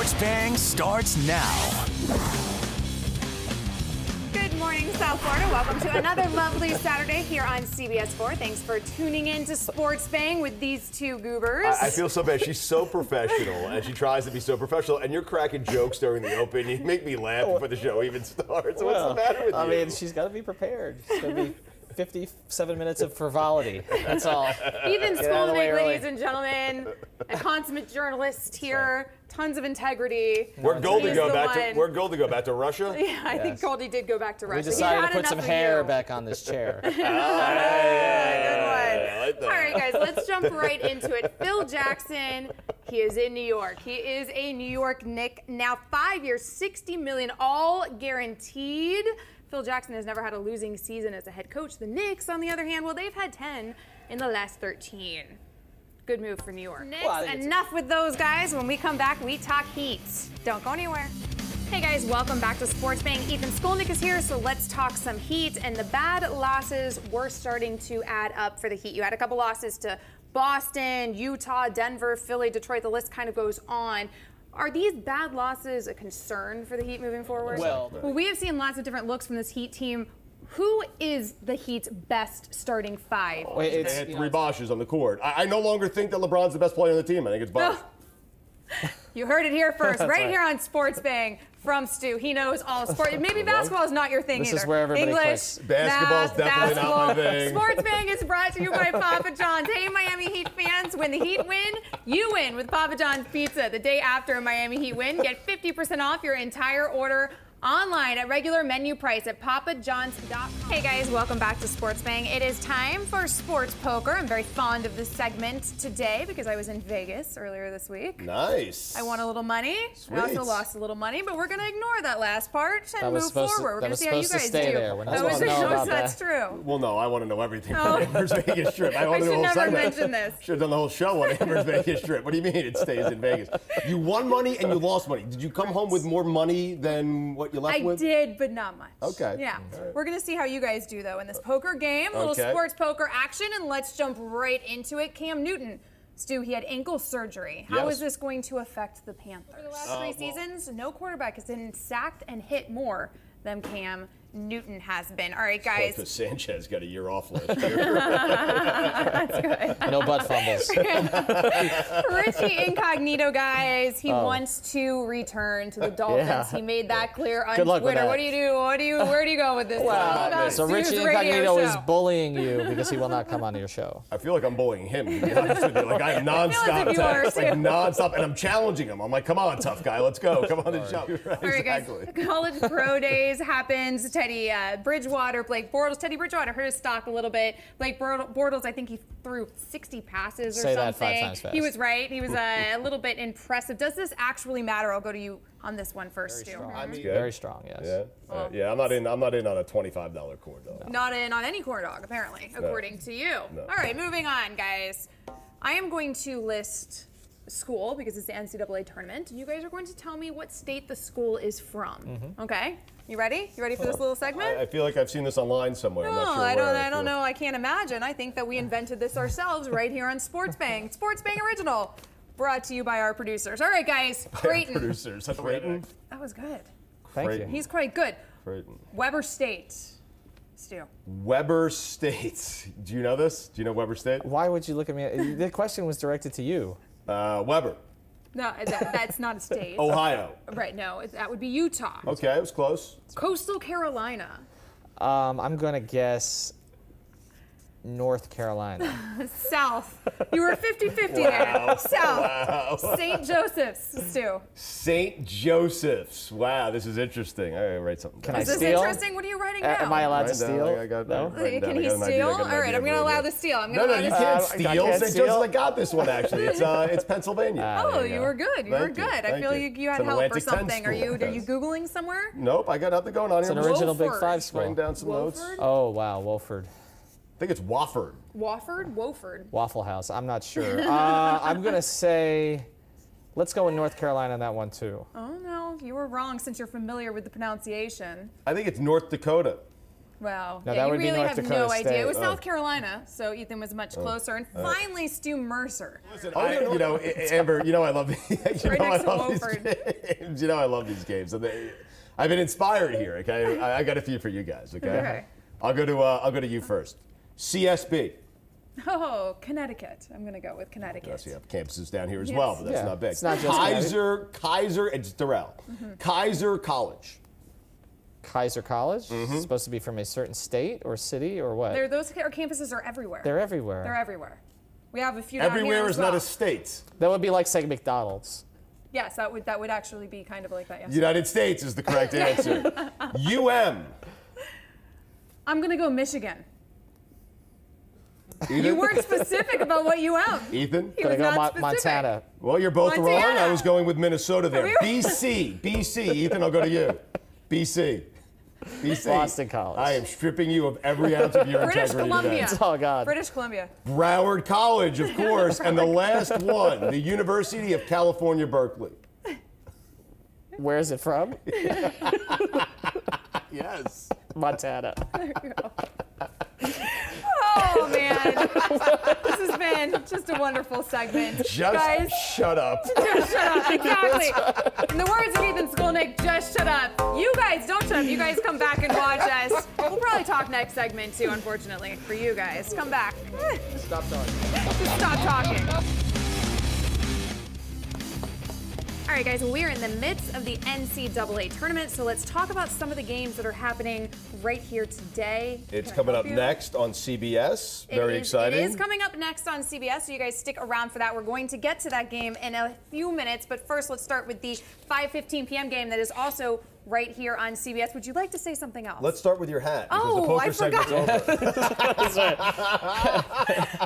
Sports Bang starts now. Good morning, South Florida. Welcome to another lovely Saturday here on CBS 4. Thanks for tuning in to Sports Bang with these two goobers. I feel so bad. She's so professional, and she tries to be so professional, and you're cracking jokes during the open. You make me laugh before the show even starts. What's the matter with you? I mean, she's got to be prepared. It's going to be 57 minutes of frivolity. That's all. Ethan Skolnick, ladies and gentlemen, a consummate journalist here. Tons of integrity. Where'd Goldie go back to Russia? Yeah, I think Goldie did go back to Russia. We decided to put some hair back on this chair. Good one. All right, guys, let's jump right into it. Phil Jackson, he is in New York. He is a New York Knick. Now 5 years, $60 million, all guaranteed. Phil Jackson has never had a losing season as a head coach. The Knicks, on the other hand, well, they've had 10 in the last 13. Good move for New York. Knicks, well, enough with those guys. When we come back, we talk Heat. Don't go anywhere. Hey guys, welcome back to Sports Bang. Ethan Skolnick is here, so let's talk some Heat. And the bad losses were starting to add up for the Heat. You had a couple losses to Boston, Utah, Denver, Philly, Detroit. The list kind of goes on. Are these bad losses a concern for the Heat moving forward? Well, we have seen lots of different looks from this Heat team. Who is the Heat's best starting five? They had three Bosches on the court. I no longer think that LeBron's the best player on the team. I think it's Bosh. You heard it here first, right here on Sports Bang from Stu. He knows all sports. Maybe basketball is not your thing either. This is where everybody English, clicks. Basketball's definitely not my thing. Sports Bang is brought to you by Papa John's. Hey, Miami Heat fans, when the Heat win, you win with Papa John's Pizza. The day after a Miami Heat win, get 50% off your entire order online at regular menu price at papajohns.com. Hey guys, welcome back to Sports Bang. It is time for Sports Poker. I'm very fond of this segment today because I was in Vegas earlier this week. Nice. I won a little money. Sweet. I also lost a little money, but we're going to ignore that last part and move forward. We're going to see how you guys do. That's true. Well, no, I want to know everything from Amber's Vegas trip. I want to know the whole never segment. mention this. Should have done the whole show on Amber's Vegas trip. What do you mean it stays in Vegas? You won money and you lost money. Did you come home with more money than what you left with? I did, but not much. Okay. Yeah. Right. We're going to see how you guys do, though, in this poker game. A little sports poker action, and let's jump right into it. Cam Newton. Stu, he had ankle surgery. How is this going to affect the Panthers? For the last three seasons, no quarterback has been sacked and hit more than Cam Newton has been. All right, guys. Because Sanchez got a year off last year. That's good. No butt fumbles. Richie Incognito, guys. He wants to return to the Dolphins. Yeah. He made that clear on Twitter. What do you do? Where do you go with this? So Richie Incognito is bullying you because he will not come on your show. I feel like I'm bullying him, to be honest with you. Like I am nonstop text, like nonstop, and I'm challenging him. I'm like, come on, tough guy, let's go. Come on and jump. All right, guys. College Pro Days happens. Teddy Bridgewater, Blake Bortles. Teddy Bridgewater hurt his stock a little bit. Blake Bortles, I think he threw 60 passes or something. That 5 times fast. He was right. He was a little bit impressive. Does this actually matter? I'll go to you on this one first, Stu. Very strong, yes. Yeah, I'm not in on a $25 corn dog. No. Not in on any corn dog, apparently, according to you. No. All right, moving on, guys. I am going to list school because it's the NCAA tournament, and you guys are going to tell me what state the school is from. Okay? You ready? You ready for this little segment? I feel like I've seen this online somewhere. No, I'm not sure I don't know. I can't imagine. I think that we invented this ourselves right here on Sports Bang. Sports Bang Original. Brought to you by our producers. All right, guys. Creighton. Producers. Creighton? That was good. Thank you. He's quite good. Creighton. Weber State. Stu. Weber State. Do you know this? Do you know Weber State? Why would you look at me? The question was directed to you. Weber. No, that's not a state. Ohio. Right, no, that would be Utah. Okay, it was close. Coastal Carolina. I'm going to guess North Carolina. South. You were 50-50 there. South. Wow. St. Joseph's, Stu. St. Joseph's. Wow, this is interesting. I write something down. Is this interesting? What are you writing down? Am I allowed to steal? Can he steal? All right, I'm going to allow the steal. No, you can't steal. St. Joseph, I got this one, actually. It's Pennsylvania. Oh, you were good. You were good. I feel you had help or something. Are you Googling somewhere? Nope, I got nothing going on here. It's an original Big Five school. Writing down some notes. Oh, wow, Wolford. I think it's Wofford. Wofford? Waffle House. I'm not sure. I'm going to say, let's go with North Carolina on that one, too. Oh, no. You were wrong since you're familiar with the pronunciation. I think it's North Dakota. Wow. No, Yeah, that you would be really North have Dakota no idea. State. It was South Carolina, so Ethan was much closer. And finally, Stu Mercer. Listen, Amber, I love these Right next to games. I love these games. And I've been inspired here. Okay, I got a few for you guys. Okay, Okay. I'll go to you first. CSB. Oh, Connecticut. I'm going to go with Connecticut. Yes, you have campuses down here as Yes. well, but that's Yeah, not big. it's not just Kaiser, it's Durrell. Kaiser College. Kaiser College? Supposed to be from a certain state or city or what? Those campuses are everywhere. They're everywhere. They're everywhere. We have a few down here Everywhere as is not well. a state. That would be like saying McDonald's. Yes, that would actually be kind of like that. Yes. United States is the correct answer. UM. I'm going to go Michigan. Ethan? You weren't specific about what you have. Ethan? He Gonna was go not specific. Montana. Well, you're both wrong. Montana. I was going with Minnesota there. you? BC. Ethan, I'll go to you. BC. Boston College. I am stripping you of every ounce of your British integrity Columbia. today. Oh, God. British Columbia. Broward College, of course, and the last one, the University of California, Berkeley. Where is it from? Yes. Montana. Oh, man. This has been just a wonderful segment. Just Guys, shut up. just shut up. Exactly. In the words of Ethan Skolnick, just shut up. You guys don't shut up. You guys come back and watch us. We'll probably talk next segment, too, unfortunately, for you guys. Come back. Stop talking. Just stop talking. All right, guys, we're in the midst of the NCAA tournament, so let's talk about some of the games that are happening right here today. It's Can I coming help up you? next on CBS. Very exciting. It is coming up next on CBS, so you guys stick around for that. We're going to get to that game in a few minutes, but first let's start with the 5:15 p.m. game that is also right here on CBS. Would you like to say something else? Let's start with your hat. Because Oh, the poker I segment's over.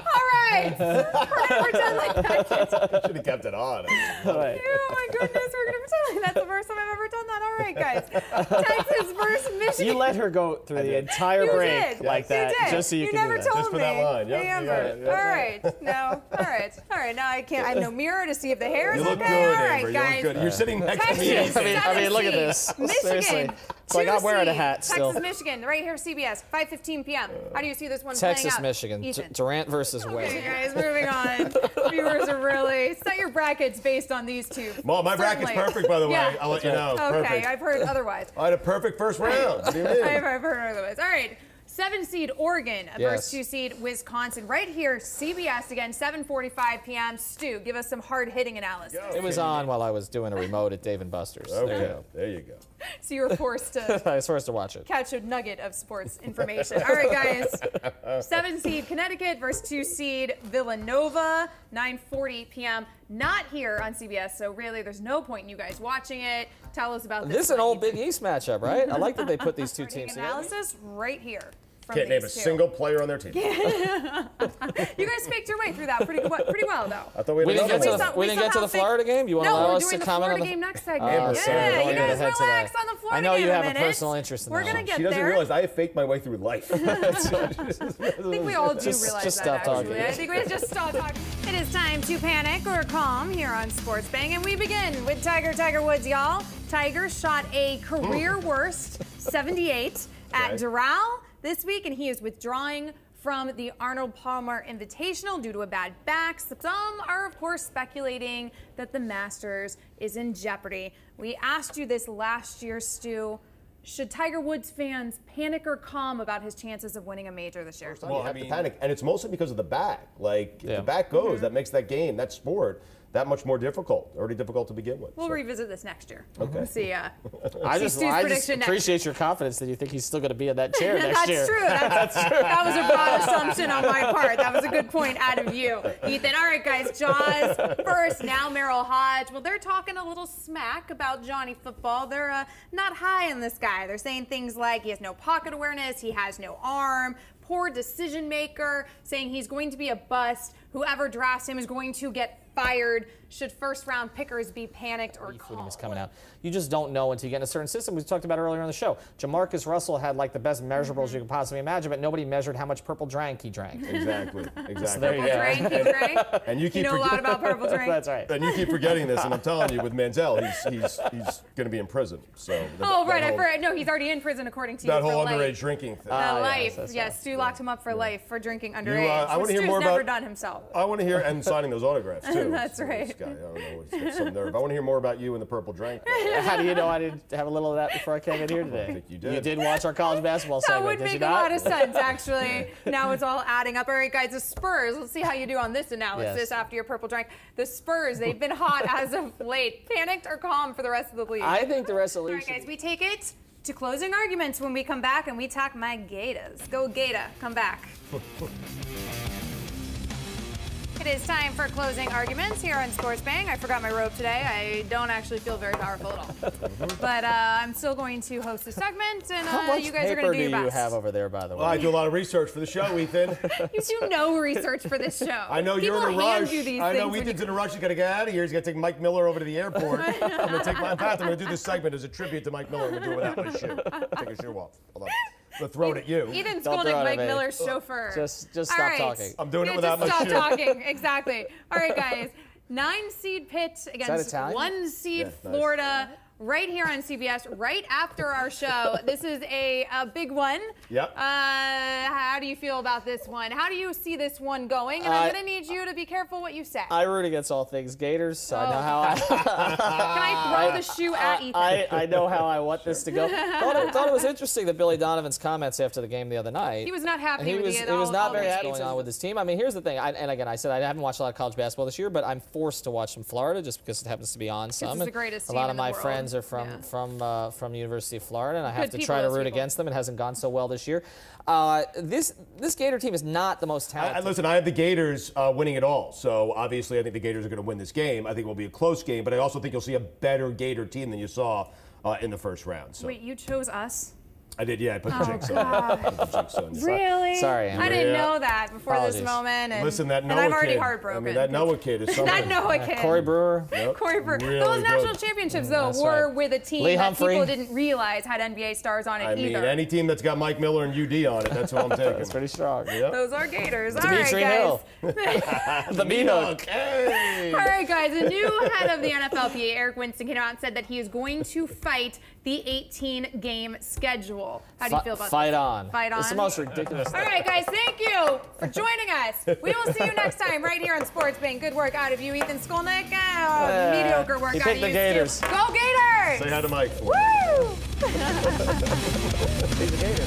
All right. We're going to pretend like that. Should have kept it on. Right. Oh my goodness, we're gonna pretend like that's the first time I've ever done that. All right, guys. Texas versus Michigan. You let her go through the entire You break did. like that, You did. just so you, You can never do that. told Just for me. that line. Yep, you Amber. got it. All right. No. All right. All right. Now I can't. I have no mirror to see if the hair is You look okay. good, All right, Amber. You guys. look good. You're sitting next to me. Texas, I mean, look at this. Michigan. Seriously. It's like I'm wearing a hat still. Texas, Michigan, right here, CBS, 5:15 p.m. How do you see this one Texas, playing out? Michigan. Ethan. Durant versus Wade. Okay, guys, moving on. Viewers are really set your brackets based on these two. Well, my bracket's Certainly. perfect, by the way. Yeah. I'll let you know. Okay, Perfect. I've heard otherwise. I had a perfect first round. What do you mean? I've heard otherwise. All right. 7-seed Oregon versus 2-seed Wisconsin. Right here, CBS again, 7:45 p.m. Stu, give us some hard-hitting analysis. It was on while I was doing a remote at Dave & Buster's. There you Okay. go. There you go. So you were forced to I was forced to watch it. catch a nugget of sports information. All right, guys. 7-seed Connecticut versus 2-seed Villanova, 9:40 p.m. Not here on CBS, so really there's no point in you guys watching it. Tell us about this. This is an old Big East matchup, right? I like that they put these two Hard-hitting teams together. analysis right here. From Can't name a these two. single player on their team. You guys faked your way through that pretty well, though. I thought we We had didn't get another to one. the, we didn't get to the Florida game. You want to No, allow we're us doing to the comment Florida on the game next segment. Amber, sorry, Yeah, going you guys ahead to relax that. on the Florida I know game you in have a minute. personal interest in We're that gonna one. get She doesn't there. realize I have faked my way through life. I think we all do Just realize stop that, actually. talking. I think we just stop talking. It is time to panic or calm here on Sports Bang, and we begin with Tiger Woods, y'all. Tiger shot a career worst 78 at Okay. Doral this week, and he is withdrawing from the Arnold Palmer Invitational due to a bad back. Some are, of course, speculating that the Masters is in jeopardy. We asked you this last year, Stu. Should Tiger Woods fans panic or calm about his chances of winning a major this year? You have to panic, and it's mostly because of the back. Like, if Yeah. the back goes, that makes that game, that sport, that much more difficult. Already difficult to begin with. We'll So- revisit this next year. Okay. We'll see. I See just Stu's prediction next. appreciate your confidence that you think he's still going to be in that chair next That's year. true. That's true. That was a broad assumption on my part. That was a good point out of you, Ethan. All right, guys. Jaws first. Now Merrill Hodge. Well, they're talking a little smack about Johnny Football. They're not high on this guy. They're saying things like he has no pocket awareness, he has no arm, poor decision maker, saying he's going to be a bust. Whoever drafts him is going to get fired. Should first-round pickers be panicked or calm? Is coming out. You just don't know until you get in a certain system. We talked about earlier on the show. Jamarcus Russell had like the best measurables you could possibly imagine, but nobody measured how much purple drank he drank. Exactly. So there you Purple go. drink, he drank. And you keep You know a lot about purple drink. That's right. And you keep forgetting this, and I'm telling you, with Manziel, he's going to be in prison. So Oh, right. I whole, forgot. No, he's already in prison according to you. that whole for underage life. drinking thing. Life. that's Yes, right. Stu locked him up for life for drinking underage. I want to hear Stu's more never about. done himself. I want to hear and signing those autographs too. That's So right. This guy, I don't know, he's got some nerve. I want to hear more about you and the purple drink. How do you know I didn't have a little of that before I came in here today? I think you did. You did watch our college basketball That segment, would did make you a not? lot of sense, actually. Now it's all adding up. All right, guys, the Spurs. Let's see how you do on this analysis Yes. after your purple drink. The Spurs, they've been hot as of late. Panicked or calm for the rest of the league? I think the rest of the All league right, guys, we take it to closing arguments when we come back, and we talk my Gators. Go Gator. Come back. It is time for closing arguments here on Sports Bang. I forgot my robe today. I don't actually feel very powerful at all. But I'm still going to host the segment, and How much you guys are paper going to do do your you best. have over there, by the way? Well, I do a lot of research for the show, Ethan. You do no research for this show. I know People you're in a hand rush. you these I know things when Ethan's you- in a rush. He's got to get out of here. He's got to take Mike Miller over to the airport. I'm going to take my path. I'm going to do this segment as a tribute to Mike Miller. I'm going to do it without my shoe. Take a shoe off. Hold on. I'm going to throw it at you. Ethan Don't Skolnick, throw it at Mike me. Miller's chauffeur. Just All stop right. talking. I'm doing it Yeah, without just my stop shoe. talking. Exactly. All right, guys. 9-seed Pitt against Italian? 1-seed Yeah, nice. Florida. Right here on CBS, right after our show. This is a big one. Yep. How do you feel about this one? How do you see this one going? And I'm going to need you to be careful what you say. I root against all things Gators. I know how Can I throw the shoe at Ethan? I know how I want this to go. Thought it was interesting that Billy Donovan's comments after the game the other night. He was not happy He with was, the he was not very happy games. going on with his team. I mean, here's the thing. And again, I said I haven't watched a lot of college basketball this year, but I'm forced to watch some Florida just because it happens to be on some. it's the And greatest a team lot in of the my world. friends are from Yeah. from University of Florida, and I have Good to people, try to those root people. against them. It hasn't gone so well this year. This Gator team is not the most talented. Listen, I have the Gators winning it all. So obviously, I think the Gators are going to win this game. I think it will be a close game, but I also think you'll see a better Gator team than you saw in the first round. So Wait, you chose us? I did, yeah. I put the jinx on. I put the jinx on. Really? Sorry, I Amber. didn't Yeah. know that before Apologies. this moment. And, Listen, that and Noah I'm already kid. heartbroken. I mean, that Noah kid is something. That Noah kid. Corey Brewer. Yep. Corey Brewer. Really Those national good. championships, though, That's were right. with a team Lee that Humphrey. people didn't realize had NBA stars on it I mean, either. any team that's got Mike Miller and UD on it, that's what I'm taking. That's pretty strong. Yep. Those are Gators. All Dimitri right, Hill. guys. The meat hook. Hey! All right, guys. The new head of the NFLPA, Eric Winston, came out and said that he is going to fight the 18-game schedule. How do you feel about Fight this? on. Fight on. It's the most ridiculous All thing. right, guys, thank you for joining us. We will see you next time right here on Sports Bang. Good work out of you, Ethan Skolnick. Mediocre work He out of picked you, the Gators. Stu. Go Gators! Say hi to Mike. Woo! He's a Gator.